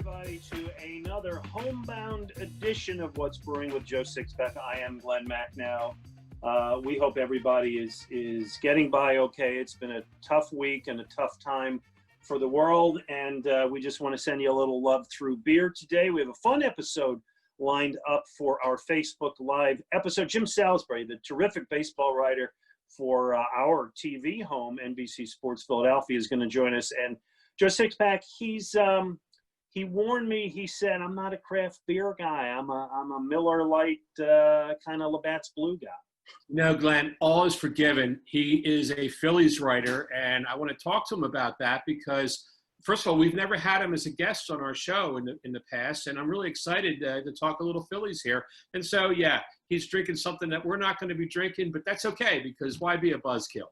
everybody, to another homebound edition of What's Brewing with Joe Sixpack. I am Glen Macnow. We hope everybody is getting by okay. It's been a tough week and a tough time for the world, and we just want to send you a little love through beer today. We have a fun episode lined up for our Facebook Live episode. Jim Salisbury, the terrific baseball writer for our TV home, NBC Sports Philadelphia, is going to join us. And Joe Sixpack, he warned me. He said, "I'm not a craft beer guy. I'm a Miller Lite kind of Labatt's Blue guy." No, Glenn, all is forgiven. He is a Phillies writer, and I want to talk to him about that because, first of all, we've never had him as a guest on our show in the past, and I'm really excited to talk a little Phillies here. And so, yeah, he's drinking something that we're not going to be drinking, but that's okay because why be a buzzkill?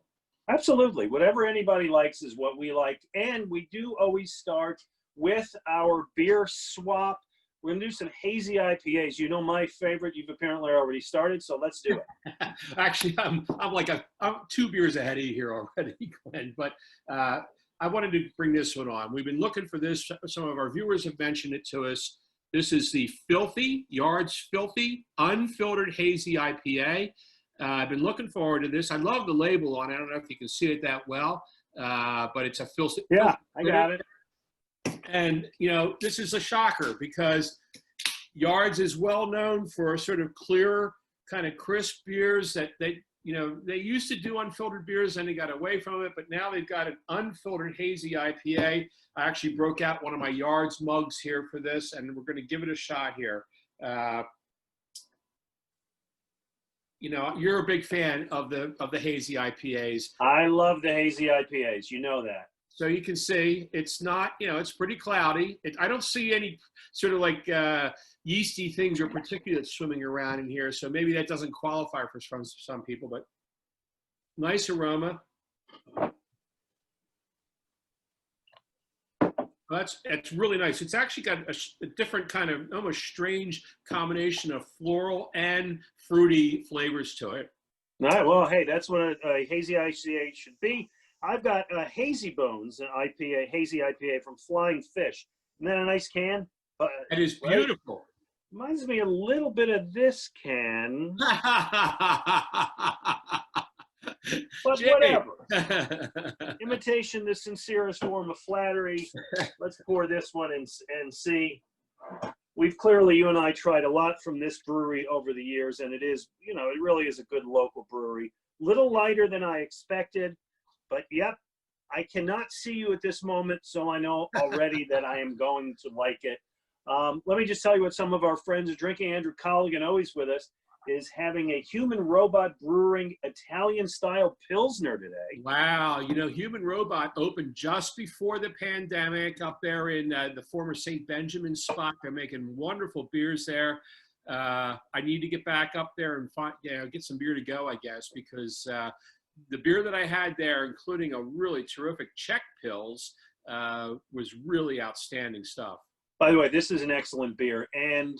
Absolutely. Whatever anybody likes is what we like, and we do always start with our beer swap. We're going to do some hazy IPAs. You know my favorite. You've apparently already started, so let's do it. Actually, I'm 2 beers ahead of you here already, Glenn. But I wanted to bring this one on. We've been looking for this. Some of our viewers have mentioned it to us. This is the Yards Filthy Unfiltered Hazy IPA. I've been looking forward to this. I love the label on it. I don't know if you can see it that well, but it's a filthy. Yeah, I got it. And, you know, this is a shocker because Yards is well known for sort of clear, kind of crisp beers that they used to do unfiltered beers and they got away from it, but now they've got an unfiltered hazy IPA. I actually broke out one of my Yards mugs here for this, and we're going to give it a shot here. You know, you're a big fan of the hazy IPAs. I love the hazy IPAs. You know that. So you can see it's not, it's pretty cloudy. I don't see any sort of like yeasty things or particulates swimming around in here. So maybe that doesn't qualify for some people, but nice aroma. It's really nice. It's actually got a different kind of almost strange combination of floral and fruity flavors to it. All right. Well, hey, that's what a hazy IPA should be. I've got a Hazy Bones, an IPA, hazy IPA from Flying Fish. Isn't that a nice can? It is beautiful. Right? Reminds me a little bit of this can. But whatever. Imitation, the sincerest form of flattery. Let's pour this one and see. We've clearly, you and I, tried a lot from this brewery over the years, and it is, it really is a good local brewery. Little lighter than I expected. But, yep, I cannot see you at this moment, so I know already that I am going to like it. Let me just tell you what some of our friends are drinking. Andrew Colligan, always with us, is having a Human Robot Brewing Italian-style Pilsner today. Wow. Human Robot opened just before the pandemic up there in the former St. Benjamin spot. They're making wonderful beers there. I need to get back up there and get some beer to go, I guess, because the beer that I had there, including a really terrific Czech Pils, was really outstanding stuff. By the way, this is an excellent beer. And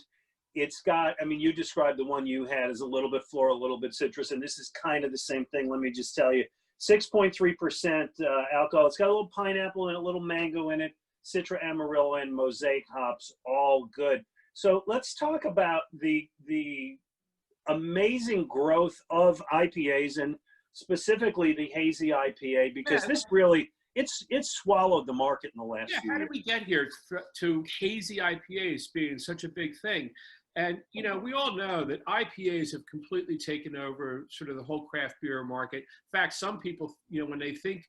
it's got, you described the one you had as a little bit floral, a little bit citrus, and this is kind of the same thing. Let me just tell you, 6.3% alcohol. It's got a little pineapple and a little mango in it, Citra Amarillo and Mosaic hops, all good. So let's talk about the amazing growth of IPAs and specifically the hazy IPA, because this really, it's swallowed the market in the last few years. How did we get here to hazy IPAs being such a big thing? And, we all know that IPAs have completely taken over sort of the whole craft beer market. In fact, some people, when they think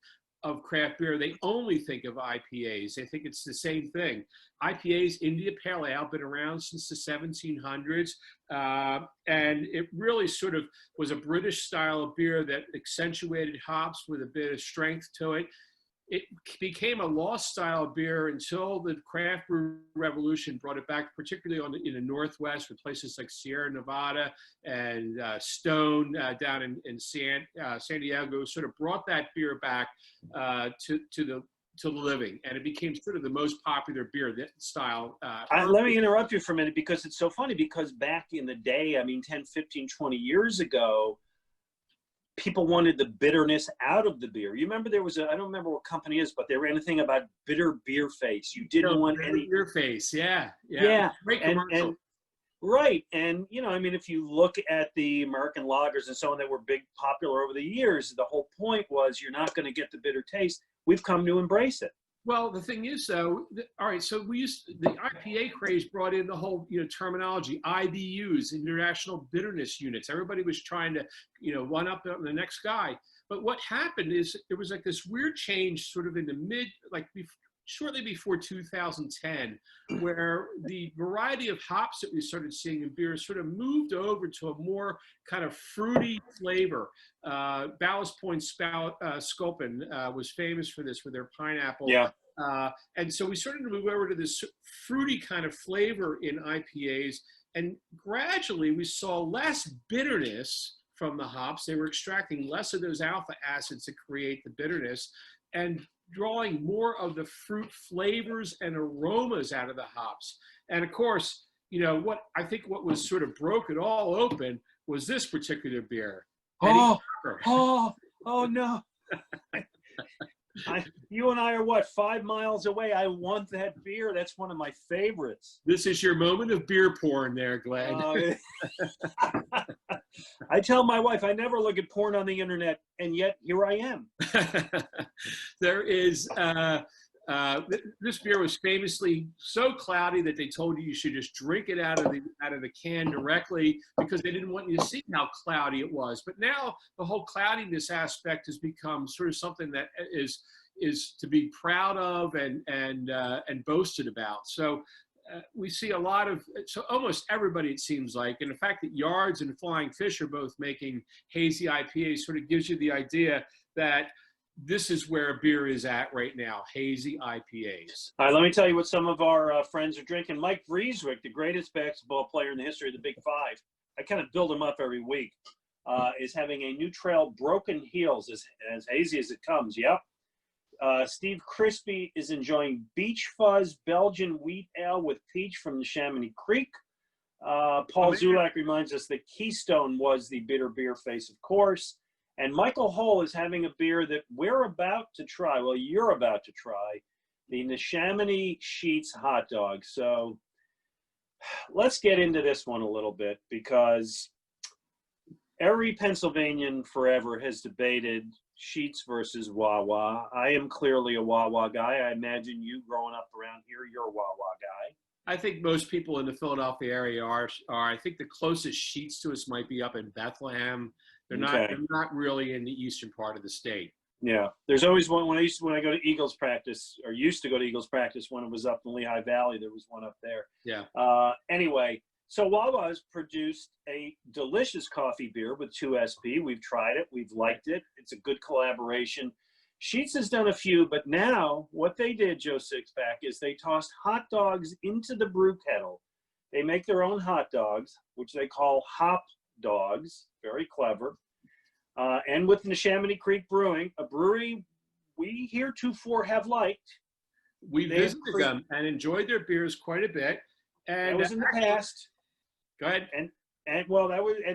of craft beer, they only think of IPAs. They think it's the same thing. IPAs, India Pale Ale, been around since the 1700s. And it really sort of was a British style of beer that accentuated hops with a bit of strength to it. It became a lost style of beer until the craft brew revolution brought it back, particularly in the Northwest with places like Sierra Nevada and Stone down in San Diego, sort of brought that beer back to the living, and it became sort of the most popular beer style. Let me interrupt you for a minute because it's so funny, because back in the day, 10, 15, 20 years ago, people wanted the bitterness out of the beer. You remember there was I don't remember what company it is, but they ran a thing about bitter beer face. You didn't want any beer face. Yeah. Great and commercial. right. And, I mean, if you look at the American lagers and so on that were popular over the years, the whole point was you're not going to get the bitter taste. We've come to embrace it. Well, the thing is, though, all right, so the IPA craze brought in the whole, terminology, IBUs, International Bitterness Units. Everybody was trying to, one up the next guy. But what happened is there was like this weird change sort of in the shortly before 2010, where the variety of hops that we started seeing in beer sort of moved over to a more kind of fruity flavor. Ballast Point Sculpin was famous for this with their pineapple. Yeah. And so we started to move over to this fruity kind of flavor in IPAs. And gradually we saw less bitterness from the hops. They were extracting less of those alpha acids to create the bitterness and drawing more of the fruit flavors and aromas out of the hops. And of course, what was sort of broke it all open was this particular beer. Oh no. You and I are 5 miles away. I want that beer. That's one of my favorites. This is your moment of beer porn there, Glenn. I tell my wife I never look at porn on the internet, and yet here I am. There is this beer was famously so cloudy that they told you should just drink it out of the can directly because they didn't want you to see how cloudy it was. But now the whole cloudiness aspect has become sort of something that is to be proud of and boasted about. So we see a lot of, so almost everybody, it seems like, and the fact that Yards and Flying Fish are both making hazy IPAs sort of gives you the idea that this is where beer is at right now, hazy IPAs. All right, let me tell you what some of our friends are drinking. Mike Vrieswijk, the greatest basketball player in the history of the Big Five, I kind of build him up every week, is having a new trail, Broken Heels, as hazy as it comes, yep. Steve Crispy is enjoying Beach Fuzz Belgian Wheat Ale with peach from Neshaminy Creek. Paul Zulak reminds us that Keystone was the bitter beer face, of course. And Michael Hull is having a beer that we're about to try. Well, you're about to try, the Neshaminy Sheets hot dog. So let's get into this one a little bit, because every Pennsylvanian forever has debated Sheets versus Wawa. I am clearly a Wawa guy. I imagine you growing up around here, you're a Wawa guy. I think most people in the Philadelphia area are. I think the closest Sheets to us might be up in Bethlehem. They're not really in the eastern part of the state. Yeah. There's always one when I go to Eagles practice, or used to go to Eagles practice when it was up in Lehigh Valley, there was one up there. Yeah. Anyway, so Wawa has produced a delicious coffee beer with 2SP. We've tried it. We've liked it. It's a good collaboration. Sheets has done a few, but now what they did, Joe Sixpack, is they tossed hot dogs into the brew kettle. They make their own hot dogs, which they call hop dogs. Very clever. And with Neshaminy Creek Brewing, a brewery we heretofore have liked. We visited them and enjoyed their beers quite a bit. And that was in the past. Go ahead. And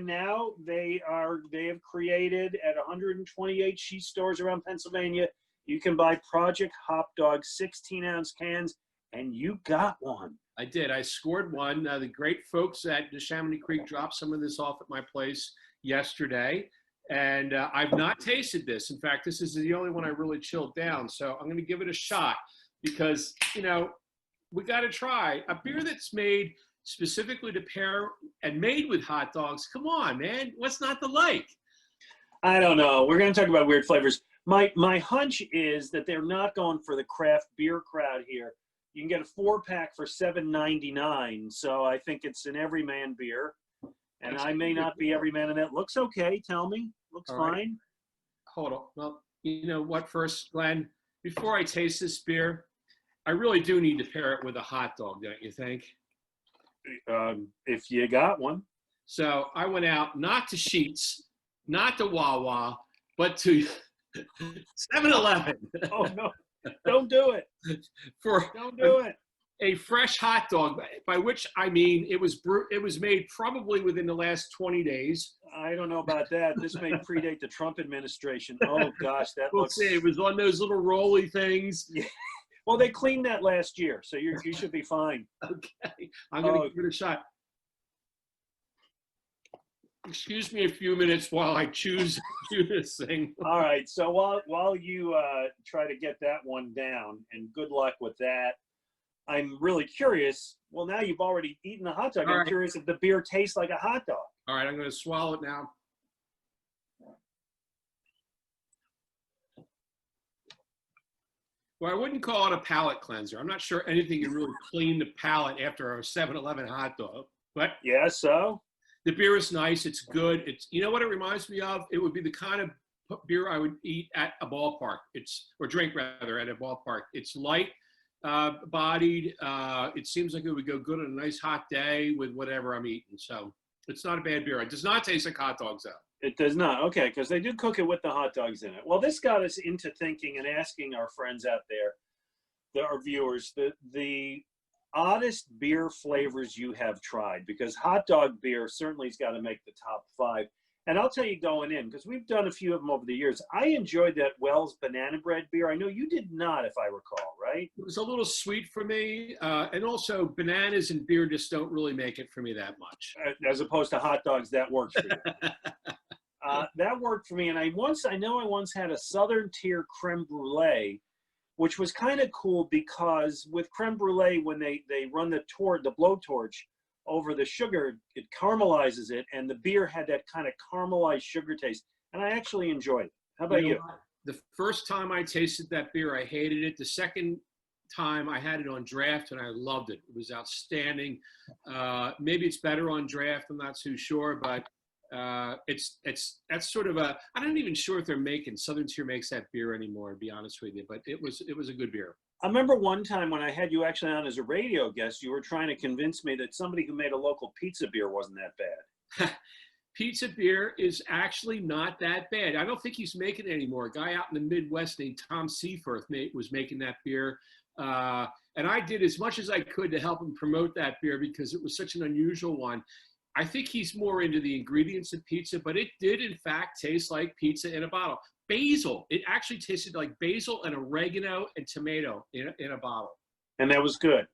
now they have created at 128 Sheet stores around Pennsylvania. You can buy Project Hop Dog 16-ounce cans, and you got one. I did. I scored one. The great folks at Neshaminy Creek dropped some of this off at my place yesterday, and I've not tasted this. In fact, this is the only one I really chilled down. So I'm going to give it a shot because, we got to try a beer that's made specifically to pair and made with hot dogs. Come on, man. What's not to like? I don't know. We're going to talk about weird flavors. My hunch is that they're not going for the craft beer crowd here. You can get a 4-pack for $7.99. So I think it's an everyman beer. And I may not be every man in that. Looks okay. Tell me. Looks fine. Right. Hold on. Well, you know what first, Glenn? Before I taste this beer, I really do need to pair it with a hot dog, don't you think? If you got one. So I went out, not to Sheets, not to Wawa, but to 7-Eleven. Oh, no. Don't do it. Don't do it. a fresh hot dog, by which I mean it was made probably within the last 20 days. I don't know about that. This may predate the Trump administration. Oh gosh, that We'll looks. see. It was on those little rolly things. Yeah. Well, they cleaned that last year, so you should be fine. Okay, I'm going to give it a shot. Excuse me a few minutes while I choose this thing. All right. So while you try to get that one down, and good luck with that. I'm really curious. Well, now you've already eaten a hot dog. I'm curious if the beer tastes like a hot dog. All right, I'm going to swallow it now. Well, I wouldn't call it a palate cleanser. I'm not sure anything can really clean the palate after a 7-Eleven hot dog. But yeah, so the beer is nice. It's good. You know what it reminds me of? It would be the kind of beer I would eat at a ballpark. Or drink rather at a ballpark. It's light bodied. It seems like it would go good on a nice hot day with whatever I'm eating. So it's not a bad beer. It does not taste like hot dogs though. It does not. Okay, because they do cook it with the hot dogs in it. Well, this got us into thinking and asking our friends out there, our viewers, the oddest beer flavors you have tried, because hot dog beer certainly has got to make the top 5. And I'll tell you going in, because we've done a few of them over the years, I enjoyed that Wells banana bread beer. I know you did not, if I recall, right? It was a little sweet for me. And also bananas and beer just don't really make it for me that much. As opposed to hot dogs, that works for you. That worked for me. And I once had a Southern Tier creme brulee, which was kind of cool because with creme brulee, when they run the blowtorch over the sugar, it caramelizes it, and the beer had that kind of caramelized sugar taste, and I actually enjoyed it. How about you? The first time I tasted that beer, I hated it. The second time I had it on draft, and I loved it. It was outstanding. Maybe it's better on draft. I'm not too sure, but that's sort of I'm not even sure if Southern Tier makes that beer anymore, to be honest with you, but it was a good beer. I remember one time when I had you actually on as a radio guest, you were trying to convince me that somebody who made a local pizza beer wasn't that bad. Pizza beer is actually not that bad. I don't think he's making it anymore. A guy out in the Midwest named Tom Seaforth was making that beer. And I did as much as I could to help him promote that beer because it was such an unusual one. I think he's more into the ingredients of pizza, but it did, in fact, taste like pizza in a bottle. Basil. It actually tasted like basil and oregano and tomato in a bottle. And that was good.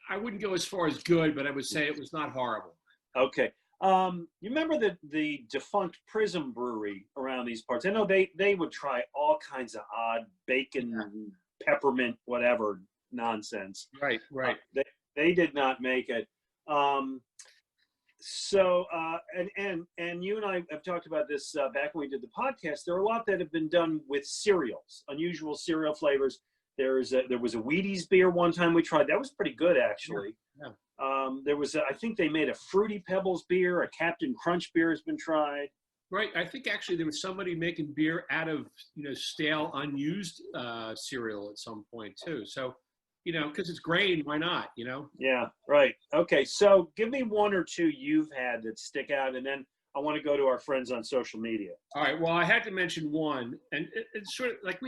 I wouldn't go as far as good, but I would say it was not horrible. Okay. You remember the defunct Prism Brewery around these parts? I know they would try all kinds of odd bacon, peppermint, whatever nonsense. Right. They did not make it. So, and you and I have talked about this back when we did the podcast. There are a lot that have been done with cereals, unusual cereal flavors. There was a Wheaties beer one time we tried. That was pretty good, actually. Yeah. There was, I think they made a Fruity Pebbles beer. A Captain Crunch beer has been tried. Right. I think actually there was somebody making beer out of, stale, unused cereal at some point too. So, because it's grain, why not, Yeah, right. Okay, so give me one or two you've had that stick out, and then I want to go to our friends on social media. All right, well, I had to mention one, and it's sort of like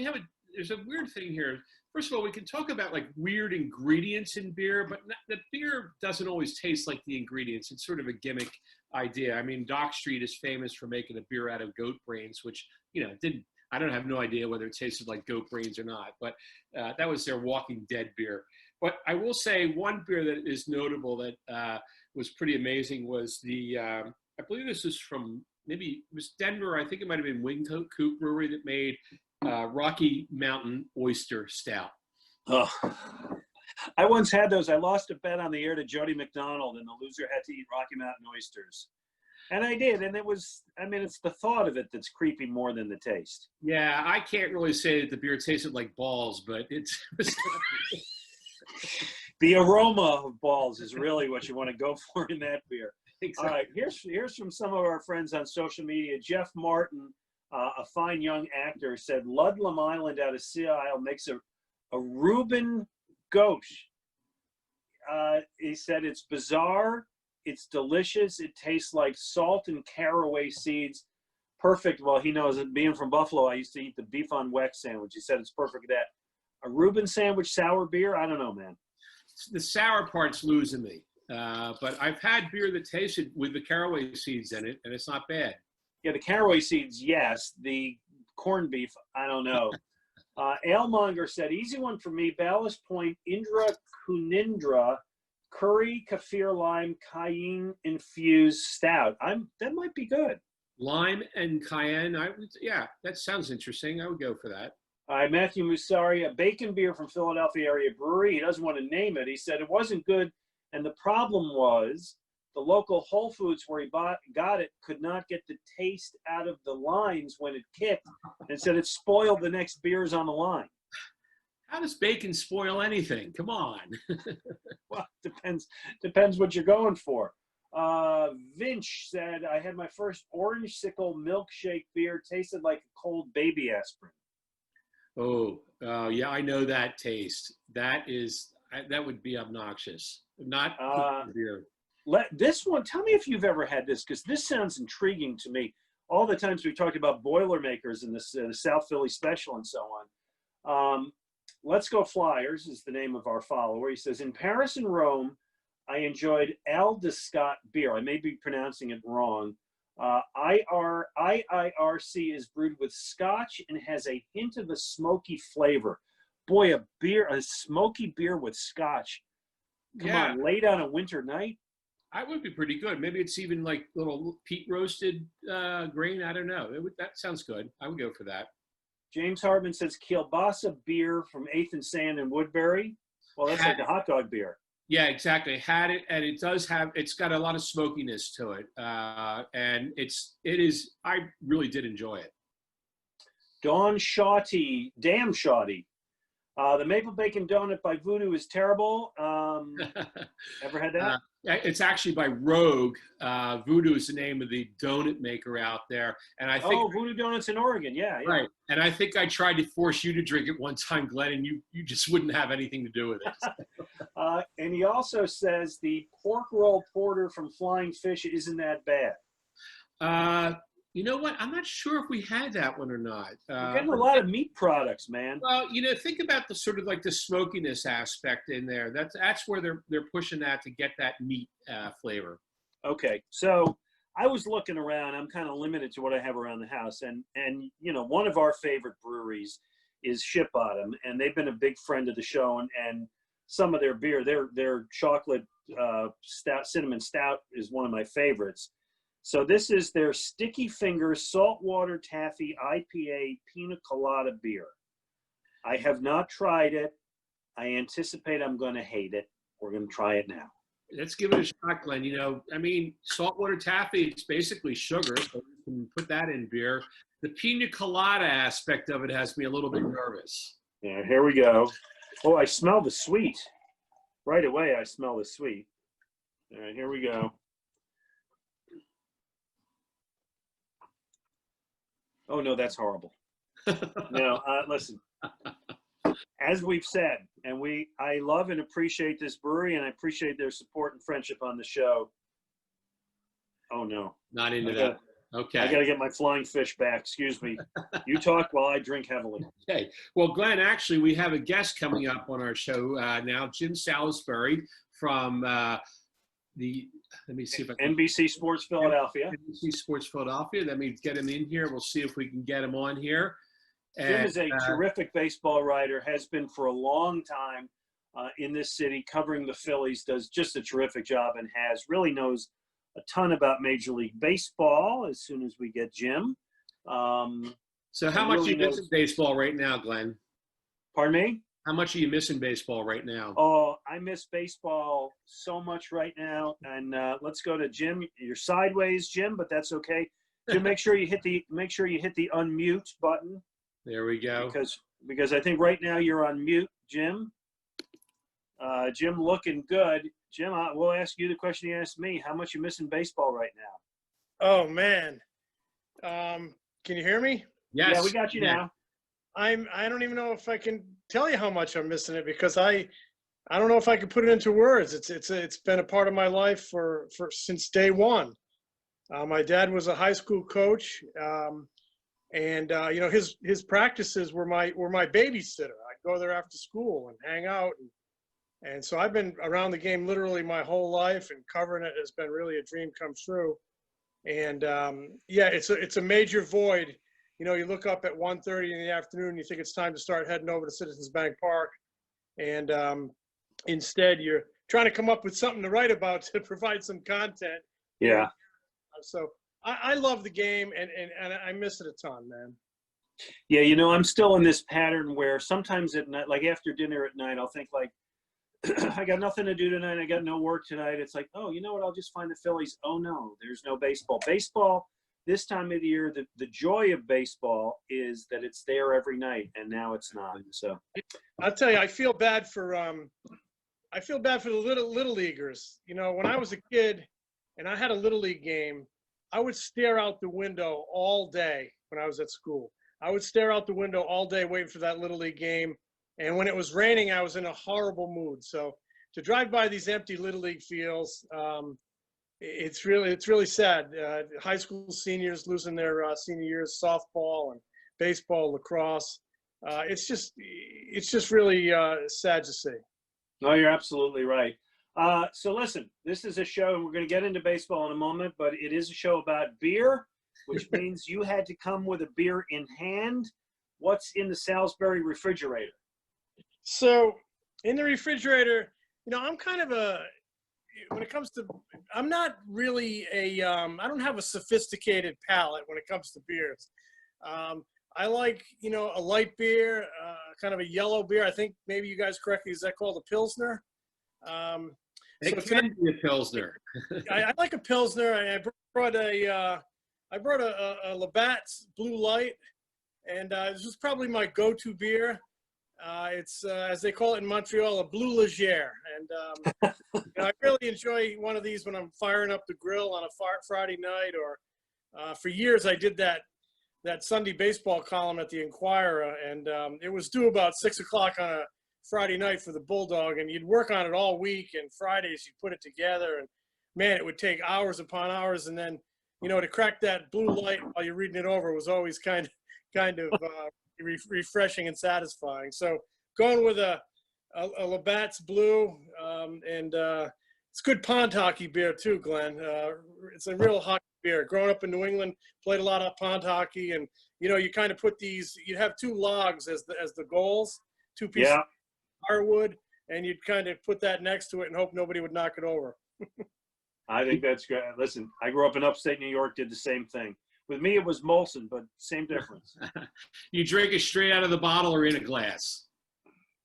there's a weird thing here. First of all, we can talk about like weird ingredients in beer, but the beer doesn't always taste like the ingredients. It's sort of a gimmick idea. I mean, Dock Street is famous for making a beer out of goat brains, which, I don't have no idea whether it tasted like goat brains or not, but that was their Walking Dead beer. But I will say one beer that is notable that was pretty amazing was I believe this is from, maybe it was Denver. I think it might have been Wingcoat Brewery that made Rocky Mountain Oyster Stout. Oh, I once had those. I lost a bet on the air to Jody McDonald, and the loser had to eat Rocky Mountain oysters. And I did, and it's the thought of it that's creepy more than the taste. Yeah, I can't really say that the beer tasted like balls, but it was the aroma of balls is really what you want to go for in that beer. Exactly. All right, here's from some of our friends on social media. Jeff Martin, a fine young actor, said Ludlam Island out of Sea Isle makes a Reuben Gauche. He said it's bizarre. It's delicious. It tastes like salt and caraway seeds. Perfect. Well, he knows it. Being from Buffalo, I used to eat the beef on Weck sandwich. He said it's perfect for that. A Reuben sandwich, sour beer? I don't know, man. the sour part's losing me. But I've had beer that tasted with the caraway seeds in it, and it's not bad. Yeah, the caraway seeds, yes. The corned beef, I don't know. Alemonger said, easy one for me, Ballast Point, Indra Kunindra, curry, kaffir, lime, cayenne infused stout. That might be good. Lime and cayenne, yeah, that sounds interesting. I would go for that. Matthew Musari, a bacon beer from Philadelphia area brewery. He doesn't want to name it. He said it wasn't good, and the problem was the local Whole Foods where he got it could not get the taste out of the lines when it kicked, and said it spoiled the next beers on the line. How does bacon spoil anything? Come on. Well, depends what you're going for. Vinch said, I had my first orange sickle milkshake beer, tasted like a cold baby aspirin. Oh, yeah, I know that taste. That would be obnoxious. Not beer. This one, tell me if you've ever had this, because this sounds intriguing to me. All the times we've talked about Boilermakers and the South Philly Special and so on. Let's Go Flyers is the name of our follower. He says, in Paris and Rome, I enjoyed Aldescott beer. I may be pronouncing it wrong. IIRC is brewed with Scotch and has a hint of a smoky flavor. Boy, a smoky beer with Scotch. Come on, late on a winter night. I would be pretty good. Maybe it's even like little peat roasted grain. I don't know. That sounds good. I would go for that. James Hartman says Kielbasa beer from 8th and Sand in Woodbury. Well, that's like the hot dog beer. Yeah, exactly. Had it, and it's got a lot of smokiness to it. And I really did enjoy it. Dawn Shawty, damn Shawty. The maple bacon donut by Voodoo is terrible. Ever had that? It's actually by Rogue. Voodoo is the name of the donut maker out there, and I think Voodoo Donuts in Oregon, yeah. Right. And I think I tried to force you to drink it one time, Glenn, and you just wouldn't have anything to do with it. And he also says the pork roll porter from Flying Fish isn't that bad. You know what? I'm not sure if we had that one or not. We're getting a lot of meat products, man. Well, think about the sort of like the smokiness aspect in there. That's where they're pushing that to get that meat flavor. Okay, so I was looking around. I'm kind of limited to what I have around the house, and one of our favorite breweries is Ship Bottom, and they've been a big friend of the show. And some of their beer, their chocolate stout, cinnamon stout, is one of my favorites. So this is their Sticky Fingers Saltwater Taffy IPA Pina Colada beer. I have not tried it. I anticipate I'm going to hate it. We're going to try it now. Let's give it a shot, Glenn. Saltwater taffy, it's basically sugar, so you can put that in beer. The Pina Colada aspect of it has me a little bit nervous. Yeah, here we go. Oh, I smell the sweet. Right away, I smell the sweet. All right, here we go. Oh, no, that's horrible. No, listen, as we've said, and I love and appreciate this brewery, and I appreciate their support and friendship on the show. Oh, no. Not into that. Okay. I got to get my Flying Fish back. Excuse me. You talk while I drink heavily. Okay. Well, Glenn, actually, we have a guest coming up on our show now, Jim Salisbury from let me see if I can. NBC Sports Philadelphia. NBC Sports Philadelphia. Let me get him in here. We'll see if we can get him on here. Jim is a terrific baseball writer, has been for a long time in this city, covering the Phillies, does just a terrific job, and really knows a ton about Major League Baseball as soon as we get Jim. So how much are you missing baseball right now, Glenn? Pardon me? How much are you missing baseball right now? Oh, I miss baseball so much right now. And let's go to Jim. You're sideways, Jim, but that's okay. Jim, make sure you hit the unmute button. There we go. Because I think right now you're on mute, Jim. Jim looking good. Jim, we'll ask you the question you asked me. How much you missing baseball right now? Oh man. Can you hear me? Yes. Yeah, we got you now. I don't even know if I can tell you how much I'm missing it, because I don't know if I can put it into words. It's been a part of my life for since day one. My dad was a high school coach, and his practices were my babysitter. I'd go there after school and hang out. And so I've been around the game literally my whole life, and covering it has been really a dream come true. And yeah, it's a major void. You know, you look up at 1:30 in the afternoon, you think it's time to start heading over to Citizens Bank Park. And instead you're trying to come up with something to write about to provide some content. Yeah. So I love the game, and I miss it a ton, man. Yeah, you know, I'm still in this pattern where sometimes at night, like after dinner at night, I'll think like, I got nothing to do tonight. I got no work tonight. It's like, oh, you know what? I'll just find the Phillies. Oh, no, there's no baseball. Baseball, this time of the year, the joy of baseball is that it's there every night, and now it's not. So I'll tell you, I feel bad for the little leaguers. You know, when I was a kid and I had a little league game, I would stare out the window all day when I was at school. I would stare out the window all day waiting for that little league game. And when it was raining, I was in a horrible mood. So to drive by these empty little league fields, it's really sad. High school seniors losing their senior years, softball and baseball, lacrosse. It's just really sad to see. no, you're absolutely right. So listen, this is a show, and we're going to get into baseball in a moment, but it is a show about beer, which means you had to come with a beer in hand. What's in the Salisbury refrigerator? So in the refrigerator, you know, I'm kind of when it comes to, I'm not really I don't have a sophisticated palate when it comes to beers. I like, you know, a light beer, kind of a yellow beer. I think maybe you guys correctly, is that called a Pilsner? It can be a Pilsner. I like a Pilsner. I brought a Labatt's Blue Light, and this was probably my go-to beer. It's, as they call it in Montreal, a Blue Leger. And you know, I really enjoy one of these when I'm firing up the grill on a Friday night, or for years I did that Sunday baseball column at the Inquirer, and it was due about 6 o'clock on a Friday night for the Bulldog, and you'd work on it all week, and Fridays you'd put it together, and man, it would take hours upon hours, and then, you know, to crack that Blue Light while you're reading it over was always kind of refreshing and satisfying. So going with a Labatt's Blue, and it's good pond hockey beer too, Glenn. It's a real hockey beer. Growing up in New England, played a lot of pond hockey, and you know, you kind of put these, you'd have two logs as the goals, two pieces of firewood, and you'd kind of put that next to it and hope nobody would knock it over. I think that's great. Listen, I grew up in upstate New York, did the same thing. With me, it was Molson, but same difference. You drink it straight out of the bottle or in a glass?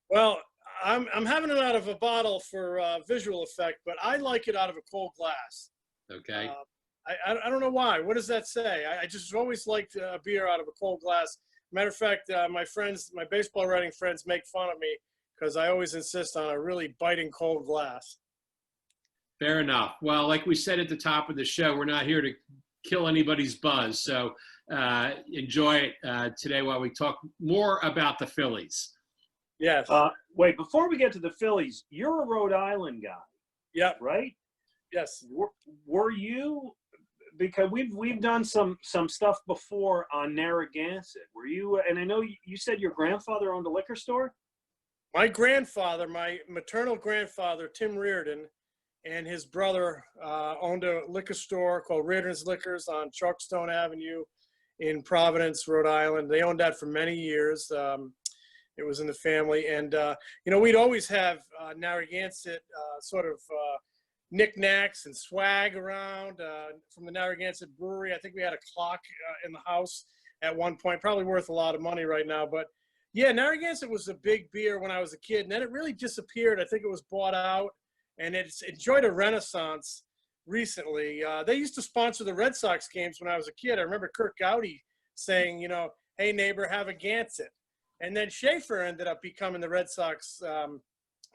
Well, I'm having it out of a bottle for visual effect, but I like it out of a cold glass. Okay. I don't know why. What does that say? I just always liked a beer out of a cold glass. Matter of fact, my baseball writing friends make fun of me because I always insist on a really biting cold glass. Fair enough. Well, like we said at the top of the show, we're not here to kill anybody's buzz. So enjoy it today while we talk more about the Phillies. Yes. Wait, before we get to the Phillies, you're a Rhode Island guy. Yep. Right? Yes. Were you, because we've done some stuff before on Narragansett. Were you, and I know you said your grandfather owned a liquor store? My grandfather, my maternal grandfather, Tim Reardon, and his brother owned a liquor store called Reardon's Liquors on Chalkstone Avenue in Providence, Rhode Island. They owned that for many years. It was in the family. And, you know, we'd always have Narragansett sort of knickknacks and swag around from the Narragansett Brewery. I think we had a clock in the house at one point, probably worth a lot of money right now. But, yeah, Narragansett was a big beer when I was a kid. And then it really disappeared. I think it was bought out. And it's enjoyed a renaissance recently. They used to sponsor the Red Sox games when I was a kid. I remember Kurt Gowdy saying, you know, hey, neighbor, have a Gansett. And then Schaefer ended up becoming the Red Sox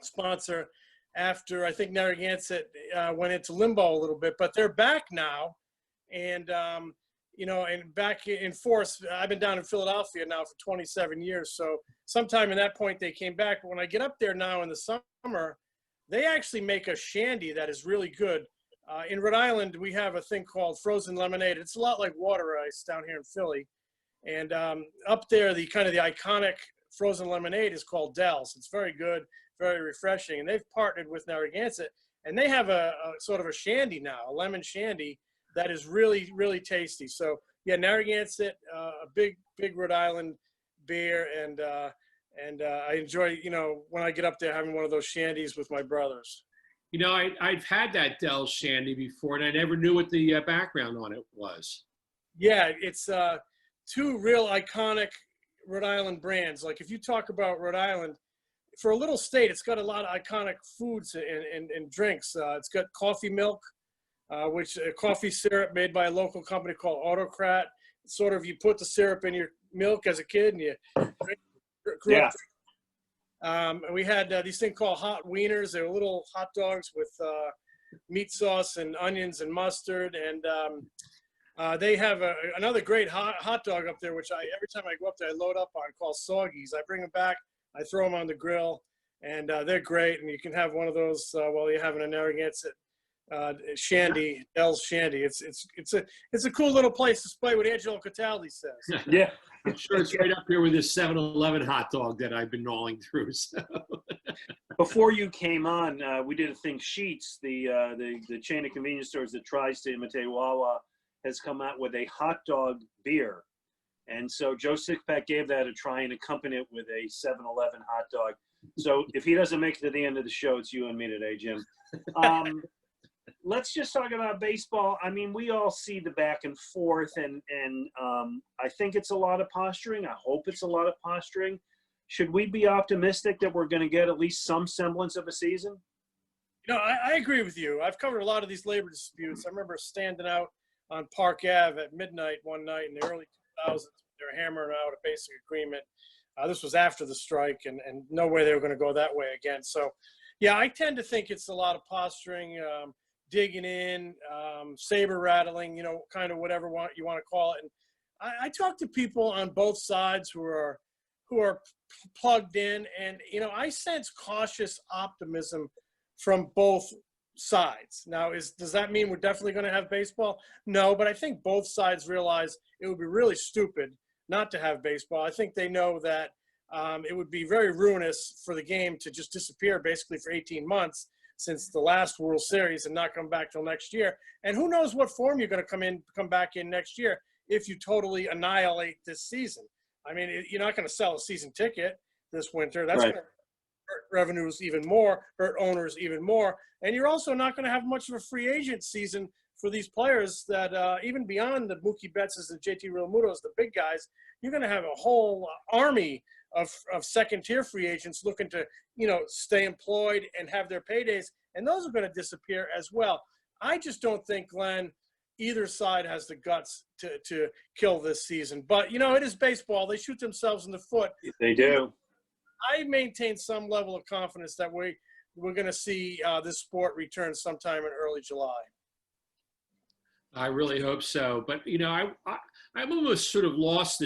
sponsor after I think Narragansett went into limbo a little bit. But they're back now. And, you know, and back in force. I've been down in Philadelphia now for 27 years. So sometime in that point they came back. But when I get up there now in the summer, they actually make a shandy that is really good. In Rhode Island, we have a thing called frozen lemonade. It's a lot like water ice down here in Philly. And up there, the iconic frozen lemonade is called Dell's. It's very good. very refreshing. And they've partnered with Narragansett, and they have a sort of a shandy now, a lemon shandy that is really, really tasty. So yeah, Narragansett, a big Rhode Island beer, and I enjoy, when I get up there having one of those shandies with my brothers. I've had that Dell's Shandy before, and I never knew what the background on it was. Yeah, it's two real iconic Rhode Island brands. Like if you talk about Rhode Island, for a little state, it's got a lot of iconic foods and drinks. It's got coffee milk, which coffee syrup made by a local company called Autocrat. Sort of, you put the syrup in your milk as a kid and you grew up. And we had these things called hot wieners. They were little hot dogs with meat sauce and onions and mustard. And they have another great hot dog up there, which every time I go up there, I load up on, called Soggies. I bring them back, I throw them on the grill, and they're great. And you can have one of those while you're having a Narragansett shandy, Dell's Shandy. It's a cool little place to play what Angelo Cataldi says. Yeah. I'm sure it's right up here with this 7-Eleven hot dog that I've been gnawing through. So. Before you came on, we did a thing. Sheetz, the chain of convenience stores that tries to imitate Wawa, has come out with a hot dog beer. And so Joe Sixpack gave that a try and accompanied it with a 7-Eleven hot dog. So if he doesn't make it to the end of the show, it's you and me today, Jim. Let's just talk about baseball. I mean, we all see the back and forth, and I think it's a lot of posturing. I hope it's a lot of posturing. Should we be optimistic that we're going to get at least some semblance of a season? I agree with you. I've covered a lot of these labor disputes. I remember standing out on Park Ave at midnight one night in the early 2000s. They were hammering out a basic agreement. This was after the strike, and no way they were going to go that way again. So, yeah, I tend to think it's a lot of posturing, digging in, saber rattling, kind of whatever you want to call it. And I talk to people on both sides who are plugged in, and I sense cautious optimism from both sides. Now, does that mean we're definitely going to have baseball? No, but I think both sides realize it would be really stupid not to have baseball. I think they know that it would be very ruinous for the game to just disappear basically for 18 months since the last World Series and not come back till next year. And who knows what form you're going to come back in next year if you totally annihilate this season. I mean, you're not going to sell a season ticket this winter. That's right. Going to hurt revenues even more, hurt owners even more. And you're also not going to have much of a free agent season for these players that even beyond the Mookie Bettses and JT Realmutos, the big guys, you're going to have a whole army of second-tier free agents looking to, stay employed and have their paydays, and those are going to disappear as well. I just don't think, Glenn, either side has the guts to kill this season. But, it is baseball. They shoot themselves in the foot. They do. I maintain some level of confidence that we're going to see this sport return sometime in early July. I really hope so. But, I'm almost sort of lost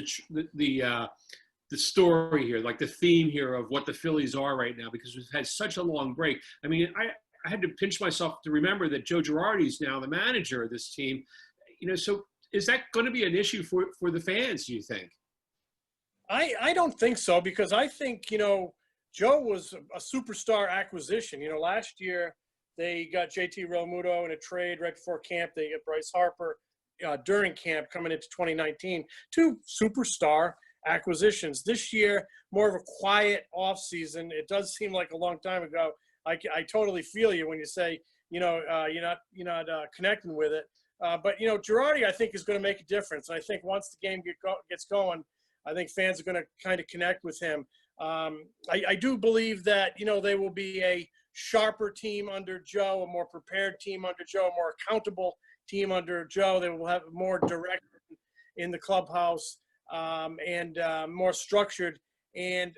the story here, like the theme here of what the Phillies are right now, because we've had such a long break. I mean, I had to pinch myself to remember that Joe Girardi's now the manager of this team. So is that going to be an issue for the fans, do you think? I don't think so, because I think, Joe was a superstar acquisition. Last year they got JT Realmuto in a trade right before camp. They get Bryce Harper during camp coming into 2019. Two superstar acquisitions. This year, more of a quiet offseason. It does seem like a long time ago. I totally feel you when you say, you're not connecting with it. But Girardi, I think, is going to make a difference. And I think once the game gets going, I think fans are going to kind of connect with him. I do believe that, they will be a sharper team under Joe, a more prepared team under Joe, a more accountable team under Joe. They will have more direction in the clubhouse. And more structured. And,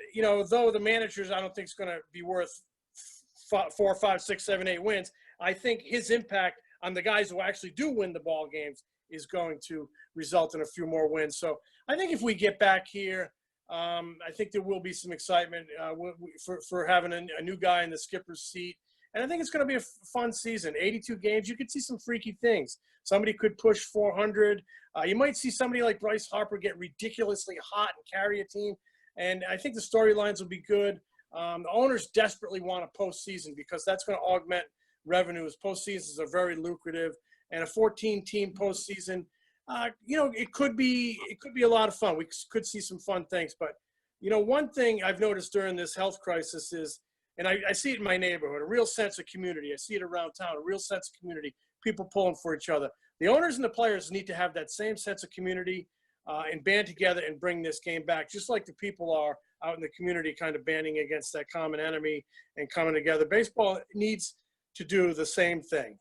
though the managers, I don't think is going to be worth 4, 5, 6, 7, 8 wins, I think his impact on the guys who actually do win the ball games is going to result in a few more wins. So I think if we get back here, I think there will be some excitement for having a new guy in the skipper's seat. And I think it's going to be a fun season. 82 games. You could see some freaky things. Somebody could push 400. You might see somebody like Bryce Harper get ridiculously hot and carry a team. And I think the storylines will be good. The owners desperately want a postseason because that's going to augment revenues. Postseasons are very lucrative, and a 14-team postseason, it could be a lot of fun. We could see some fun things. But one thing I've noticed during this health crisis is, and I see it in my neighborhood, a real sense of community. I see it around town, a real sense of community. People pulling for each other. The owners and the players need to have that same sense of community and band together and bring this game back, just like the people are out in the community kind of banding against that common enemy and coming together. Baseball needs to do the same thing.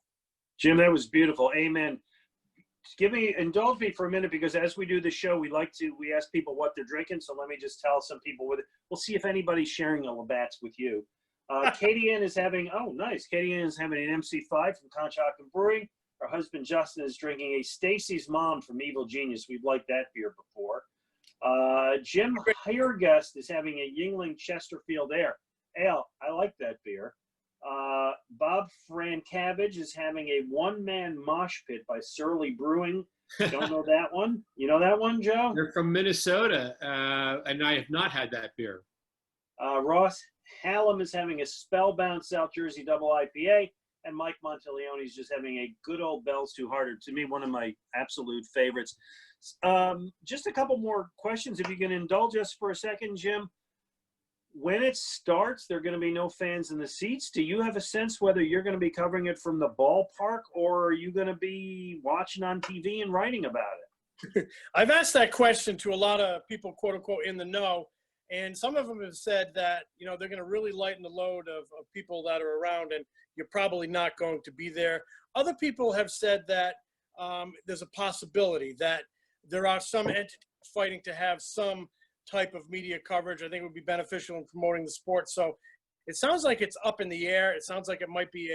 Jim, that was beautiful. Amen. Indulge me for a minute, because as we do the show, we ask people what they're drinking. So let me just tell some people we'll see if anybody's sharing a Labatt's with you. Katie Ann is having, Katie Ann is having an MC5 from Conshohocken Brewing. Her husband Justin is drinking a Stacy's Mom from Evil Genius. We've liked that beer before. Jim Hiergest is having a Yingling Chesterfield Ale. I like that beer. Bob Frankavage is having a one-man mosh pit by Surly Brewing. Don't know that one. You know that one, Joe? They're from Minnesota, and I have not had that beer. Ross Hallam is having a Spellbound South Jersey Double IPA, and Mike Monteleone is just having a good old Bell's Two Hearted. To me, one of my absolute favorites. Just a couple more questions, if you can indulge us for a second, Jim. When it starts, there are going to be no fans in the seats. Do you have a sense whether you're going to be covering it from the ballpark, or are you going to be watching on TV and writing about it? I've asked that question to a lot of people, quote unquote, in the know. And some of them have said that, they're going to really lighten the load of people that are around, and you're probably not going to be there. Other people have said that there's a possibility that there are some entities fighting to have some type of media coverage. I think it would be beneficial in promoting the sport. So it sounds like it's up in the air. It sounds like it might be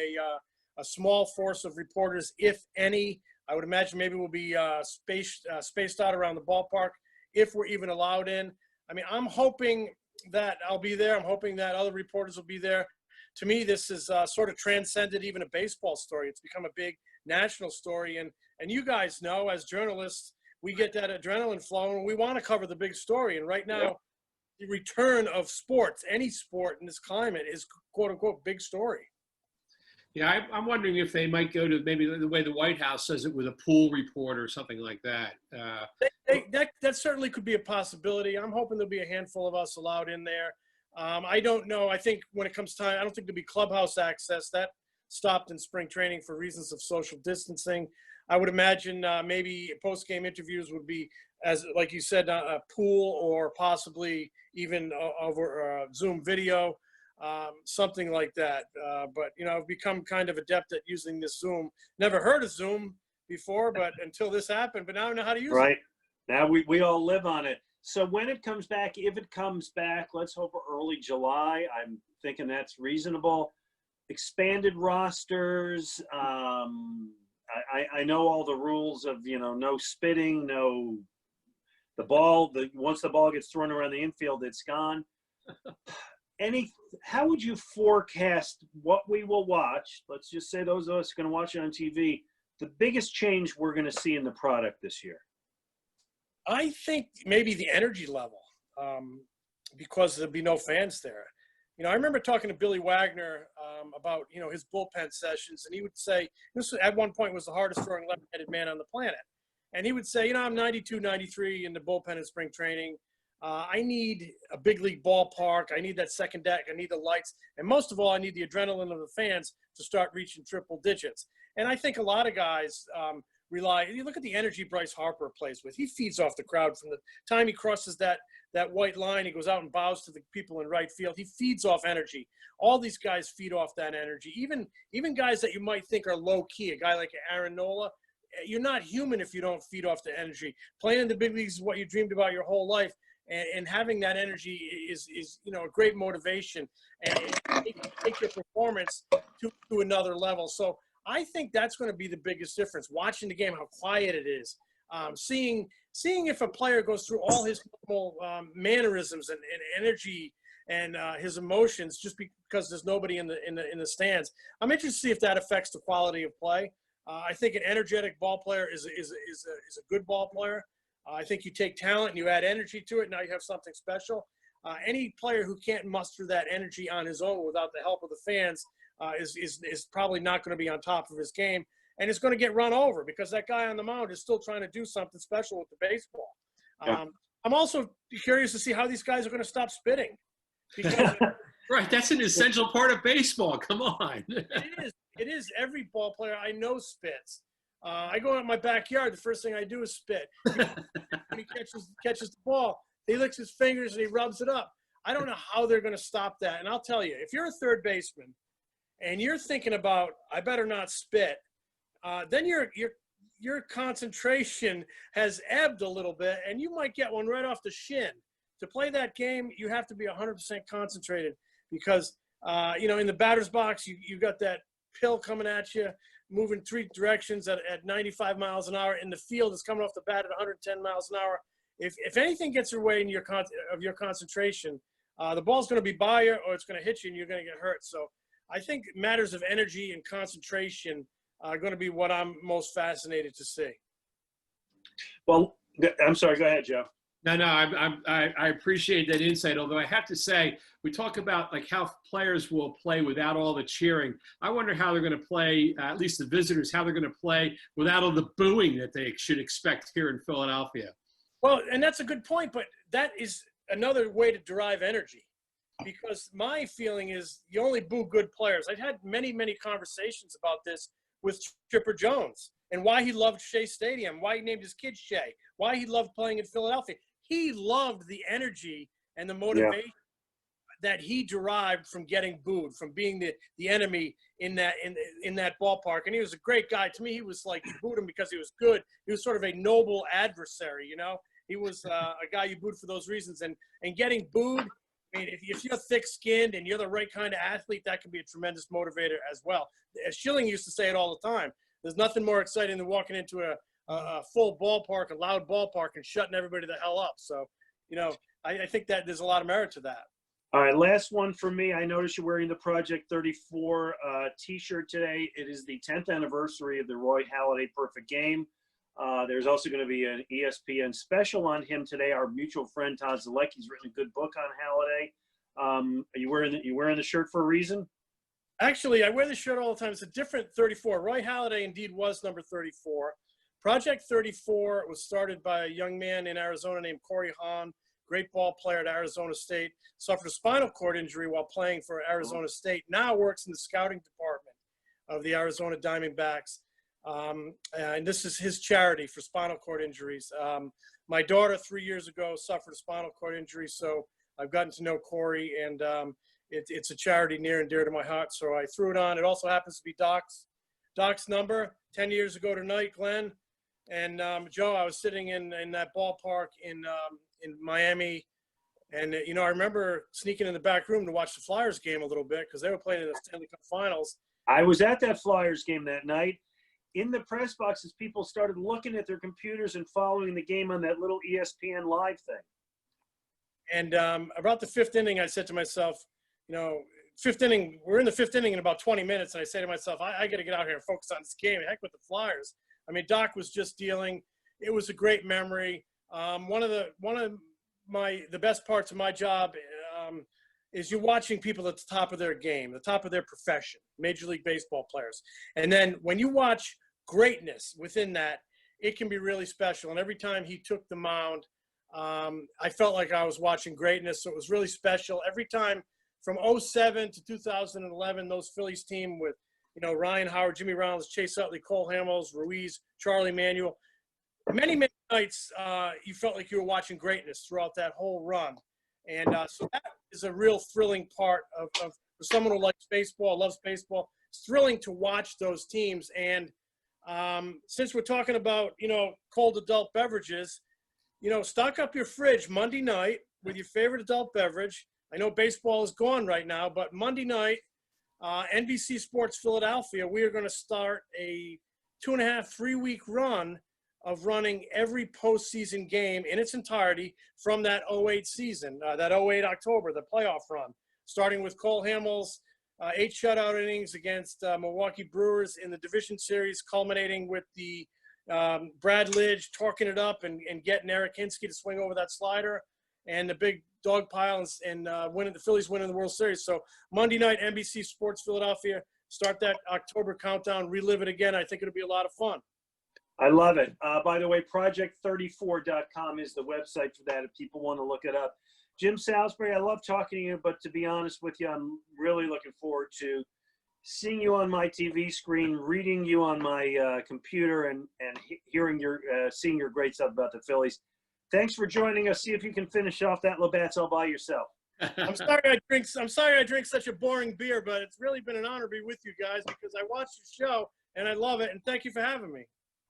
a small force of reporters, if any. I would imagine maybe we'll be spaced out around the ballpark if we're even allowed in. I mean, I'm hoping that I'll be there. I'm hoping that other reporters will be there. To me, this is sort of transcended even a baseball story. It's become a big national story. And you guys know, as journalists, we get that adrenaline flowing. We want to cover the big story. And right now, the return of sports, any sport in this climate, is quote unquote big story. Yeah, I'm wondering if they might go to maybe the way the White House says it, with a pool report or something like that. That certainly could be a possibility. I'm hoping there'll be a handful of us allowed in there. I don't know. I think when it comes time, I don't think there'll be clubhouse access. That stopped in spring training for reasons of social distancing. I would imagine maybe post-game interviews would be, as like you said, a pool, or possibly even over Zoom video, something like that. But, I've become kind of adept at using this Zoom. Never heard of Zoom before, but until this happened, but now I know how to use it. Right. Now we all live on it. So when it comes back, if it comes back, let's hope early July. I'm thinking that's reasonable. Expanded rosters. I know all the rules of, no spitting, once the ball gets thrown around the infield, it's gone. How would you forecast what we will watch? Let's just say those of us going to watch it on TV, the biggest change we're going to see in the product this year. I think maybe the energy level, because there'll be no fans there. I remember talking to Billy Wagner about, his bullpen sessions, and he would say, this at one point was the hardest throwing left-handed man on the planet. And he would say, I'm 92, 93 in the bullpen in spring training. I need a big league ballpark. I need that second deck. I need the lights. And most of all, I need the adrenaline of the fans to start reaching triple digits. And I think a lot of guys you look at the energy Bryce Harper plays with. He feeds off the crowd from the time he crosses that white line. He goes out and bows to the people in right field. He feeds off energy. All these guys feed off that energy. Even guys that you might think are low key, a guy like Aaron Nola, you're not human if you don't feed off the energy. Playing in the big leagues is what you dreamed about your whole life. And having that energy is a great motivation, and take your performance to another level. So I think that's going to be the biggest difference. Watching the game, how quiet it is, seeing if a player goes through all his normal mannerisms and energy and his emotions, just because there's nobody in the stands. I'm interested to see if that affects the quality of play. I think an energetic ball player is a good ball player. I think you take talent and you add energy to it. Now you have something special. Any player who can't muster that energy on his own without the help of the fans is probably not going to be on top of his game, and is going to get run over because that guy on the mound is still trying to do something special with the baseball. Yeah. I'm also curious to see how these guys are going to stop spitting. Because Right, that's an essential part of baseball. Come on. It is. Every ball player I know spits. I go out in my backyard. The first thing I do is spit. When he catches the ball, he licks his fingers and he rubs it up. I don't know how they're going to stop that. And I'll tell you, if you're a third baseman and you're thinking about, I better not spit, then your concentration has ebbed a little bit, and you might get one right off the shin. To play that game, you have to be 100% concentrated because, in the batter's box, you got that pill coming at you, moving 3 directions at 95 miles an hour. In the field, it's coming off the bat at 110 miles an hour. If anything gets in the way of your concentration, the ball's going to be by you or it's going to hit you and you're going to get hurt. So I think matters of energy and concentration are going to be what I'm most fascinated to see. Well, I'm sorry. Go ahead, Joe. No, I appreciate that insight. Although I have to say, we talk about like how players will play without all the cheering. I wonder how they're going to play, at least the visitors, how they're going to play without all the booing that they should expect here in Philadelphia. Well, and that's a good point, but that is another way to derive energy. Because my feeling is you only boo good players. I've had many, many conversations about this with Chipper Jones and why he loved Shea Stadium, why he named his kid Shea, why he loved playing in Philadelphia. He loved the energy and the motivation that he derived from getting booed, from being the enemy in that ballpark. And he was a great guy. To me, he was like, you booed him because he was good. He was sort of a noble adversary, He was a guy you booed for those reasons. And getting booed, I mean, if you're thick-skinned and you're the right kind of athlete, that can be a tremendous motivator as well. Schilling used to say it all the time. There's nothing more exciting than walking into a full ballpark, a loud ballpark, and shutting everybody the hell up. So, I think that there's a lot of merit to that. All right, last one for me. I noticed you're wearing the Project 34 T-shirt today. It is the 10th anniversary of the Roy Halladay Perfect Game. There's also going to be an ESPN special on him today. Our mutual friend Todd Zalecki's written a good book on Halladay. Are you wearing the shirt for a reason? Actually, I wear the shirt all the time. It's a different 34. Roy Halladay indeed was number 34. Project 34 was started by a young man in Arizona named Corey Hahn, great ball player at Arizona State, suffered a spinal cord injury while playing for Arizona State, now works in the scouting department of the Arizona Diamondbacks. And this is his charity for spinal cord injuries. My daughter 3 years ago suffered a spinal cord injury, so I've gotten to know Corey, and it's a charity near and dear to my heart, so I threw it on. It also happens to be Doc's number 10 years ago tonight, Glenn. And Joe, I was sitting in that ballpark in Miami, and I remember sneaking in the back room to watch the Flyers game a little bit because they were playing in the Stanley Cup Finals. I was at that Flyers game that night. In the press boxes, people started looking at their computers and following the game on that little ESPN Live thing. And about the 5th inning, I said to myself, fifth inning, we're in the 5th inning in about 20 minutes, and I say to myself, I got to get out here and focus on this game. Heck with the Flyers. I mean, Doc was just dealing. It was a great memory. One of the best parts of my job is you're watching people at the top of their game, the top of their profession, Major League Baseball players. And then when you watch greatness within that, it can be really special. And every time he took the mound, I felt like I was watching greatness. So it was really special. Every time from 2007 to 2011, those Phillies team with, Ryan Howard, Jimmy Rollins, Chase Utley, Cole Hamels, Ruiz, Charlie Manuel. Many, many nights you felt like you were watching greatness throughout that whole run. And so that is a real thrilling part of for someone who likes baseball, loves baseball. It's thrilling to watch those teams. And since we're talking about, cold adult beverages, stock up your fridge Monday night with your favorite adult beverage. I know baseball is gone right now, but Monday night, NBC Sports Philadelphia, we are going to start a 2.5-3-week run of running every postseason game in its entirety from that 2008 season, that 2008 October, the playoff run, starting with Cole Hamels, 8 shutout innings against Milwaukee Brewers in the division series, culminating with the Brad Lidge torquing it up and getting Eric Hinsky to swing over that slider. and the big dog pile and winning the Phillies winning the World Series. So Monday night, NBC Sports Philadelphia, start that October countdown, relive it again. I think it'll be a lot of fun. I love it. By the way, project34.com is the website for that if people want to look it up. Jim Salisbury, I love talking to you, but to be honest with you, I'm really looking forward to seeing you on my TV screen, reading you on my computer, and hearing seeing your great stuff about the Phillies. Thanks for joining us. See if you can finish off that Labatt's all by yourself. I'm sorry I drink such a boring beer, but it's really been an honor to be with you guys because I watch the show and I love it. And thank you for having me.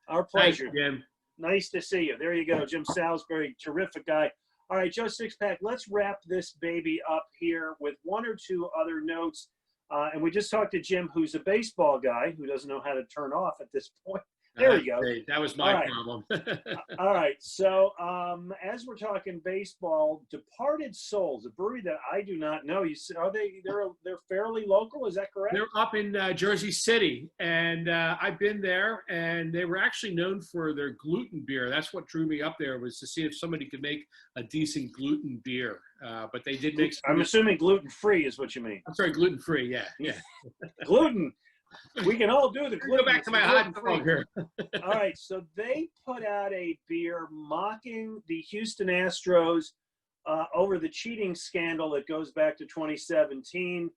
Our pleasure. Thanks, Jim. Nice to see you. There you go, Jim Salisbury, terrific guy. All right, Joe Sixpack, let's wrap this baby up here with one or two other notes. And we just talked to Jim, who's a baseball guy who doesn't know how to turn off at this point. There we go. Great. That was my problem. All right. So as we're talking baseball, Departed Souls, a brewery that I do not know. They're fairly local. Is that correct? They're up in Jersey City, and I've been there. And they were actually known for their gluten beer. That's what drew me up there, was to see if somebody could make a decent gluten beer. But they did make. I'm assuming gluten-free is what you mean. I'm sorry, gluten-free. Yeah. Gluten. We can all do the gluten. Go back to my hot dog here. All right, so they put out a beer mocking the Houston Astros over the cheating scandal that goes back to 2017,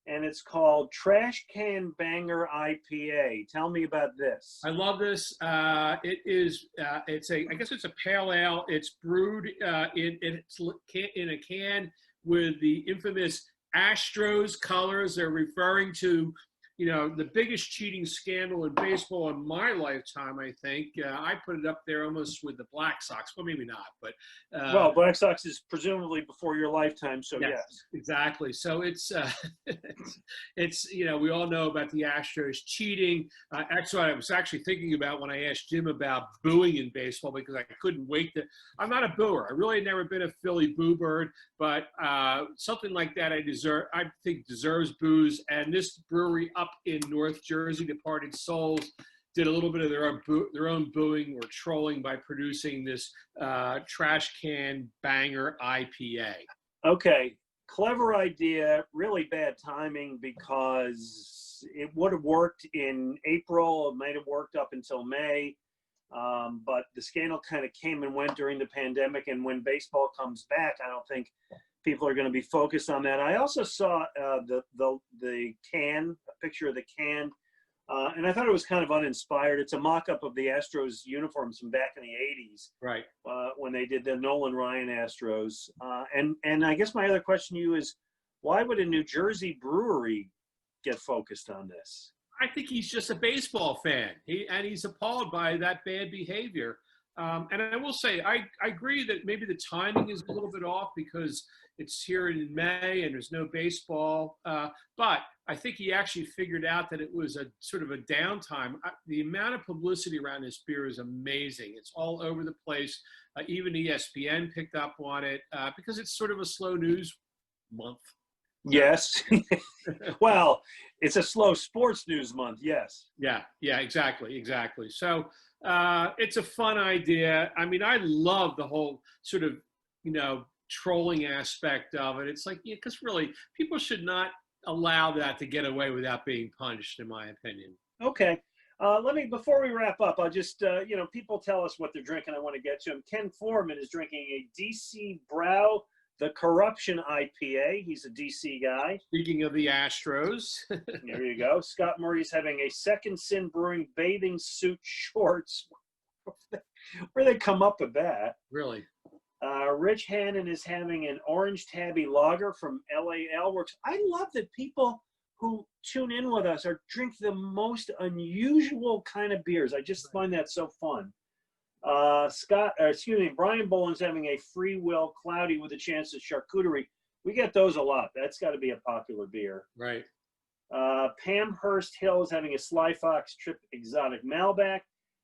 and it's called Trash Can Banger IPA. Tell me about this. I love this. I guess it's a pale ale. It's brewed in a can with the infamous Astros colors. They're referring to, the biggest cheating scandal in baseball in my lifetime, I think. I put it up there almost with the Black Sox. Well, maybe not, but. Well, Black Sox is presumably before your lifetime, so yes. Exactly. So it's we all know about the Astros cheating. Actually, I was actually thinking about when I asked Jim about booing in baseball, because I couldn't wait to. I'm not a booer. I really never been a Philly boo bird, but something like that I think deserves boos. And this brewery up in North Jersey, Departed Souls, did a little bit of their own booing or trolling by producing this Trash Can Banger IPA. Okay, clever idea, really bad timing, because it would have worked in April. It might have worked up until May, but the scandal kind of came and went during the pandemic, and when baseball comes back, I don't think people are going to be focused on that. I also saw the can, a picture of the can, and I thought it was kind of uninspired. It's a mock-up of the Astros uniforms from back in the 80s, right? When they did the Nolan Ryan Astros. And I guess my other question to you is, why would a New Jersey brewery get focused on this? I think he's just a baseball fan. He's appalled by that bad behavior. And I will say, I agree that maybe the timing is a little bit off because it's here in May and there's no baseball. But I think he actually figured out that it was a sort of a downtime. The amount of publicity around this beer is amazing. It's all over the place. Even ESPN picked up on it because it's sort of a slow news month. Yes. Well, it's a slow sports news month. Yes. Yeah, exactly. So it's a fun idea. I mean, I love the whole sort of, trolling aspect of it. It's like, because really people should not allow that to get away without being punished, in my opinion. Okay. Before we wrap up, I'll just, people tell us what they're drinking. I want to get to them. Ken Foreman is drinking a DC Brow, the Corruption IPA. He's a DC guy. Speaking of the Astros. There you go. Scott Murray's having a Second Sin Brewing bathing suit shorts. Where they come up with that? Really? Rich Hannon is having an Orange Tabby Lager from LA Ale Works. I love that people who tune in with us drink the most unusual kind of beers. I just find that so fun. Brian Boland's having a Free Will Cloudy with a chance of charcuterie. We get those a lot. That's got to be a popular beer. Right. Pam Hurst Hill is having a Sly Fox Trip Exotic Malbec.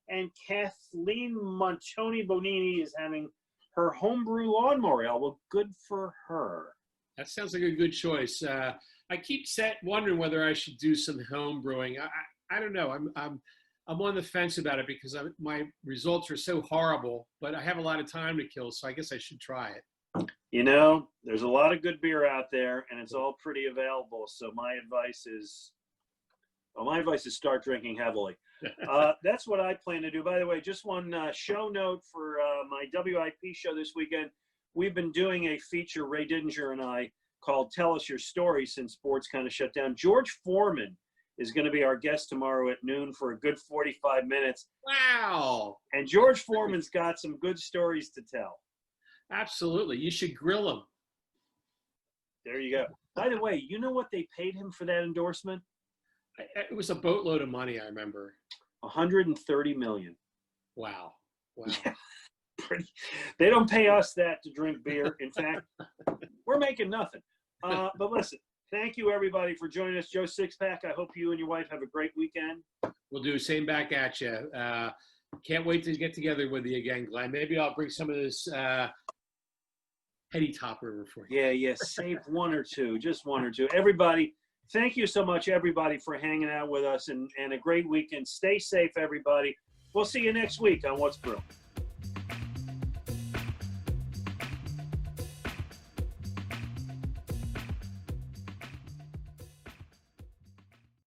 And Kathleen Montoni Bonini is having her homebrew lawnmower ale. Well, good for her. That sounds like a good choice. I keep wondering whether I should do some home brewing. I don't know. I'm on the fence about it because my results are so horrible, but I have a lot of time to kill, so I guess I should try it. You know, there's a lot of good beer out there, and it's all pretty available. So my advice is start drinking heavily. That's what I plan to do. By the way, just one show note for my WIP show this weekend. We've been doing a feature, Ray Didinger and I, called Tell Us Your Story, since sports kind of shut down. George Foreman is going to be our guest tomorrow at noon for a good 45 minutes. Wow. And George Foreman's got some good stories to tell. Absolutely. You should grill him. There you go. By the way, you know what they paid him for that endorsement? It was a boatload of money, I remember. $130 million. Wow. Yeah, they don't pay us that to drink beer. In fact, we're making nothing. But listen, thank you, everybody, for joining us. Joe Sixpack, I hope you and your wife have a great weekend. We'll do same back at you. Can't wait to get together with you again, Glenn. Maybe I'll bring some of this heady topper over for you. Yeah. Save one or two, just one or two. Everybody, thank you so much, everybody, for hanging out with us, and a great weekend. Stay safe, everybody. We'll see you next week on What's Brewing.